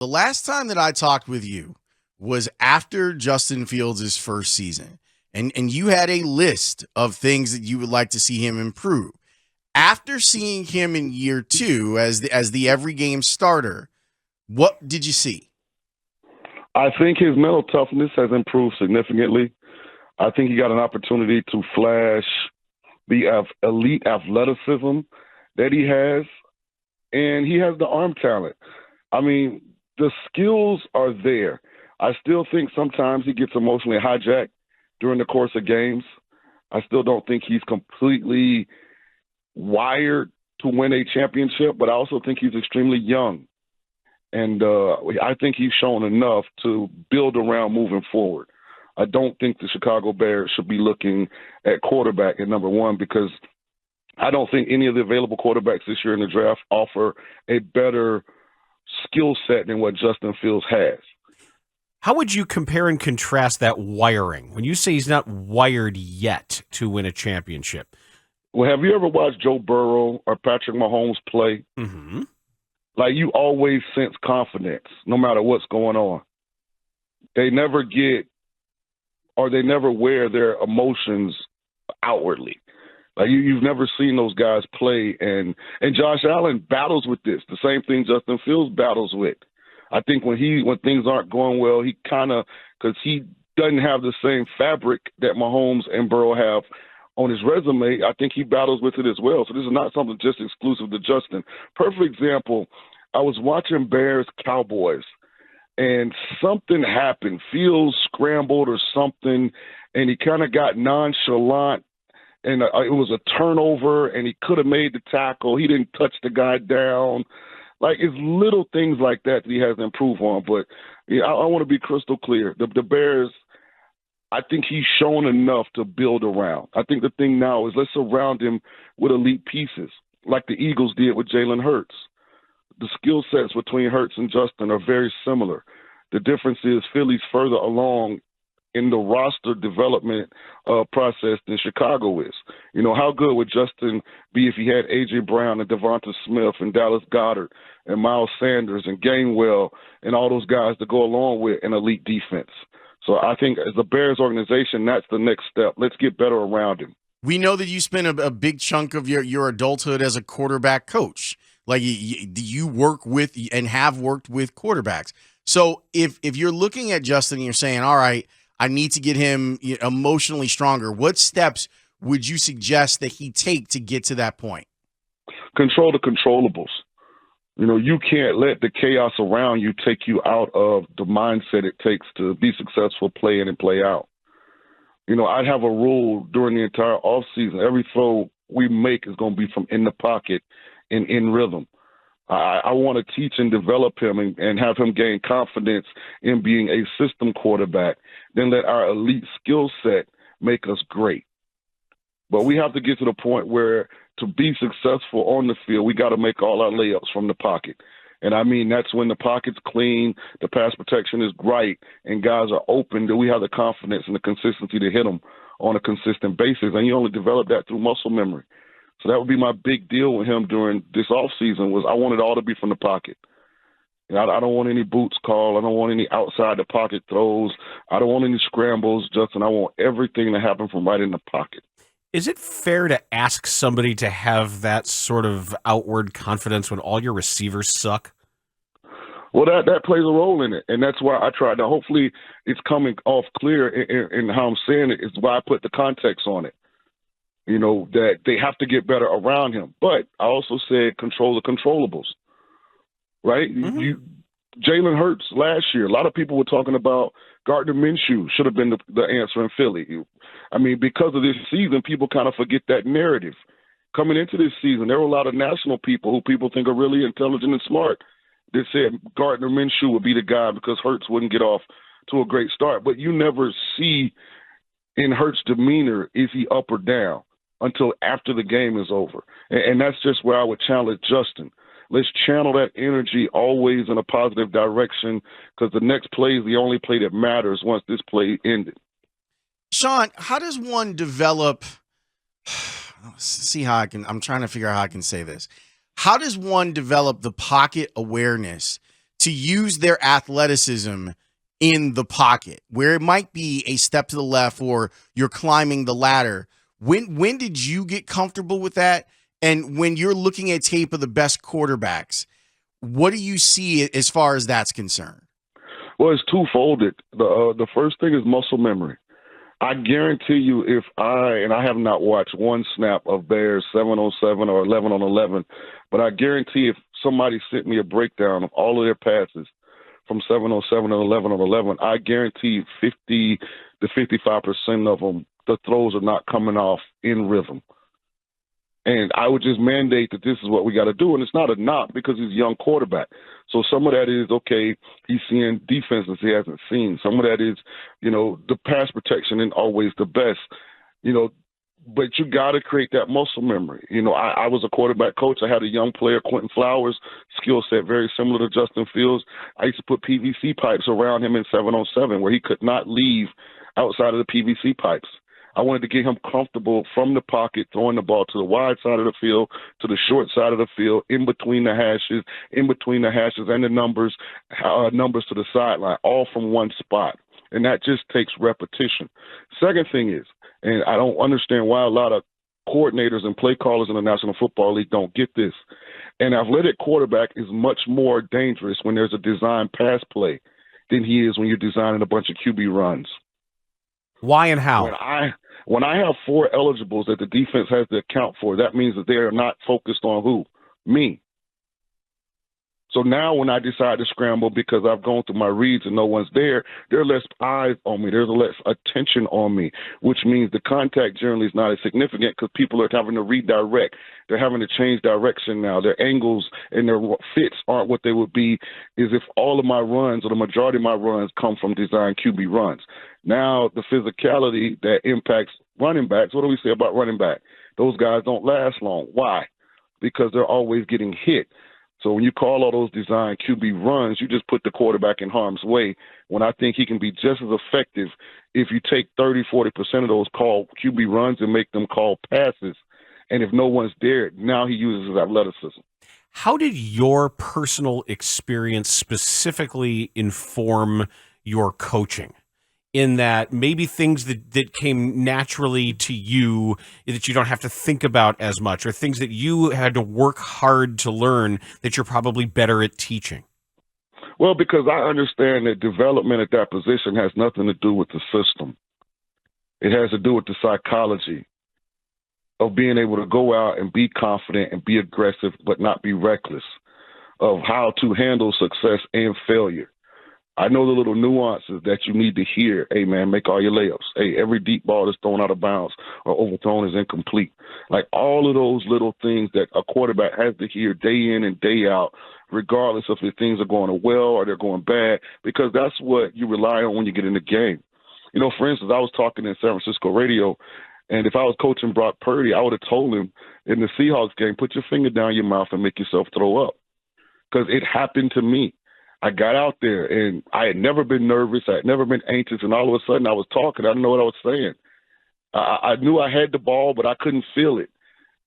The last time that I talked with you was after Justin Fields' first season, and you had a list of things that you would like to see him improve. After seeing him in year two as the every game starter, what did you see? I think his mental toughness has improved significantly. I think he got an opportunity to flash the elite athleticism that he has, and he has the arm talent. I mean, the skills are there. I still think sometimes he gets emotionally hijacked during the course of games. I still don't think he's completely wired to win a championship, but I also think he's extremely young. And I think he's shown enough to build around moving forward. I don't think the Chicago Bears should be looking at quarterback at number one because I don't think any of the available quarterbacks this year in the draft offer a better skill set than what Justin Fields has. How would you compare and contrast that wiring? When you say he's not wired yet to win a championship. Well, have you ever watched Joe Burrow or Patrick Mahomes play? Mm-hmm. Like, you always sense confidence no matter what's going on. They never they never wear their emotions outwardly. Like, you've never seen those guys play. And Josh Allen battles with this, the same thing Justin Fields battles with. I think when things aren't going well, he kind of, because he doesn't have the same fabric that Mahomes and Burrow have on his resume, I think he battles with it as well. So this is not something just exclusive to Justin. Perfect example, I was watching Bears Cowboys, and something happened. Fields scrambled or something, and he kind of got nonchalant, and it was a turnover, and he could have made the tackle. He didn't touch the guy down. Like, it's little things like that he has to improve on. But yeah, I want to be crystal clear. The Bears, I think he's shown enough to build around. I think the thing now is let's surround him with elite pieces, like the Eagles did with Jalen Hurts. The skill sets between Hurts and Justin are very similar. The difference is Philly's further along in the roster development process than Chicago is. You know, how good would Justin be if he had A.J. Brown and Devonta Smith and Dallas Goedert and Miles Sanders and Gainwell and all those guys to go along with an elite defense? So I think as the Bears organization, that's the next step. Let's get better around him. We know that you spent a big chunk of your adulthood as a quarterback coach. Like, you work with and have worked with quarterbacks. So if you're looking at Justin and you're saying, all right, I need to get him emotionally stronger, what steps would you suggest that he take to get to that point? Control the controllables. You know, you can't let the chaos around you take you out of the mindset it takes to be successful play in and play out. You know, I'd have a rule during the entire offseason. Every throw we make is going to be from in the pocket and in rhythm. I want to teach and develop him and have him gain confidence in being a system quarterback, then let our elite skill set make us great. But we have to get to the point where to be successful on the field, we got to make all our layups from the pocket. And I mean, that's when the pocket's clean, the pass protection is right, and guys are open, that we have the confidence and the consistency to hit them on a consistent basis. And you only develop that through muscle memory. So that would be my big deal with him during this offseason was I want it all to be from the pocket. And I don't want any boots called. I don't want any outside the pocket throws. I don't want any scrambles, Justin. I want everything to happen from right in the pocket. Is it fair to ask somebody to have that sort of outward confidence when all your receivers suck? Well, that plays a role in it, and that's why I tried. Now, hopefully it's coming off clear in how I'm saying it. Is why I put the context on it. You know, that they have to get better around him. But I also said control the controllables, right? Mm-hmm. Jalen Hurts last year, a lot of people were talking about Gardner Minshew should have been the answer in Philly. I mean, because of this season, people kind of forget that narrative. Coming into this season, there were a lot of national people who people think are really intelligent and smart that said Gardner Minshew would be the guy because Hurts wouldn't get off to a great start. But you never see in Hurts' demeanor, is he up or down, until after the game is over. And that's just where I would challenge Justin. Let's channel that energy always in a positive direction because the next play is the only play that matters once this play ended. Shaun, how does one develop – see how I can – I'm trying to figure out how I can say this. How does one develop the pocket awareness to use their athleticism in the pocket, where it might be a step to the left or you're climbing the ladder. When did you get comfortable with that? And when you're looking at tape of the best quarterbacks, what do you see as far as that's concerned? Well, it's twofolded. The first thing is muscle memory. I guarantee you, if I have not watched one snap of Bears 7-on-7 or 11-on-11, but I guarantee if somebody sent me a breakdown of all of their passes from 7-on-7 and 11-on-11, I guarantee 50 to 55% of them, the throws are not coming off in rhythm. And I would just mandate that this is what we got to do. And it's not a knock because he's a young quarterback. So some of that is, okay, he's seeing defenses he hasn't seen. Some of that is, the pass protection isn't always the best, but you got to create that muscle memory. I was a quarterback coach. I had a young player, Quentin Flowers, skill set very similar to Justin Fields. I used to put PVC pipes around him in 7-on-7 where he could not leave outside of the PVC pipes. I wanted to get him comfortable from the pocket, throwing the ball to the wide side of the field, to the short side of the field, in between the hashes and the numbers to the sideline, all from one spot. And that just takes repetition. Second thing is, and I don't understand why a lot of coordinators and play callers in the National Football League don't get this, an athletic quarterback is much more dangerous when there's a designed pass play than he is when you're designing a bunch of QB runs. Why and how? When I have 4 eligibles that the defense has to account for, that means that they are not focused on who? Me. So now when I decide to scramble because I've gone through my reads and no one's there, there are less eyes on me. There's less attention on me, which means the contact generally is not as significant because people are having to redirect. They're having to change direction now. Their angles and their fits aren't what they would be is if all of my runs or the majority of my runs come from design QB runs. Now the physicality that impacts running backs, what do we say about running back? Those guys don't last long. Why? Because they're always getting hit. So when you call all those design QB runs, you just put the quarterback in harm's way when I think he can be just as effective if you take 30, 40% of those called QB runs and make them call passes. And if no one's there, now he uses his athleticism. How did your personal experience specifically inform your coaching? In that maybe things that came naturally to you that you don't have to think about as much, or things that you had to work hard to learn that you're probably better at teaching? Well, because I understand that development at that position has nothing to do with the system. It has to do with the psychology of being able to go out and be confident and be aggressive but not be reckless, of how to handle success and failure. I know the little nuances that you need to hear. Hey, man, make all your layups. Hey, every deep ball that's thrown out of bounds or overthrown is incomplete. Like all of those little things that a quarterback has to hear day in and day out, regardless of if things are going well or they're going bad, because that's what you rely on when you get in the game. For instance, I was talking in San Francisco radio, and if I was coaching Brock Purdy, I would have told him in the Seahawks game, put your finger down your mouth and make yourself throw up, because it happened to me. I got out there, and I had never been nervous. I had never been anxious, and all of a sudden I was talking. I didn't know what I was saying. I knew I had the ball, but I couldn't feel it.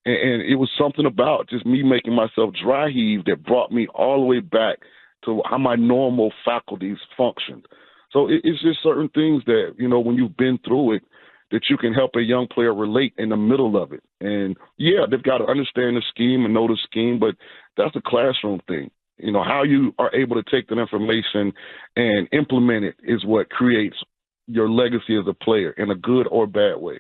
And it was something about just me making myself dry heave that brought me all the way back to how my normal faculties functioned. So it's just certain things that, when you've been through it, that you can help a young player relate in the middle of it. And, yeah, they've got to understand the scheme and know the scheme, but that's a classroom thing. How you are able to take that information and implement it is what creates your legacy as a player in a good or bad way.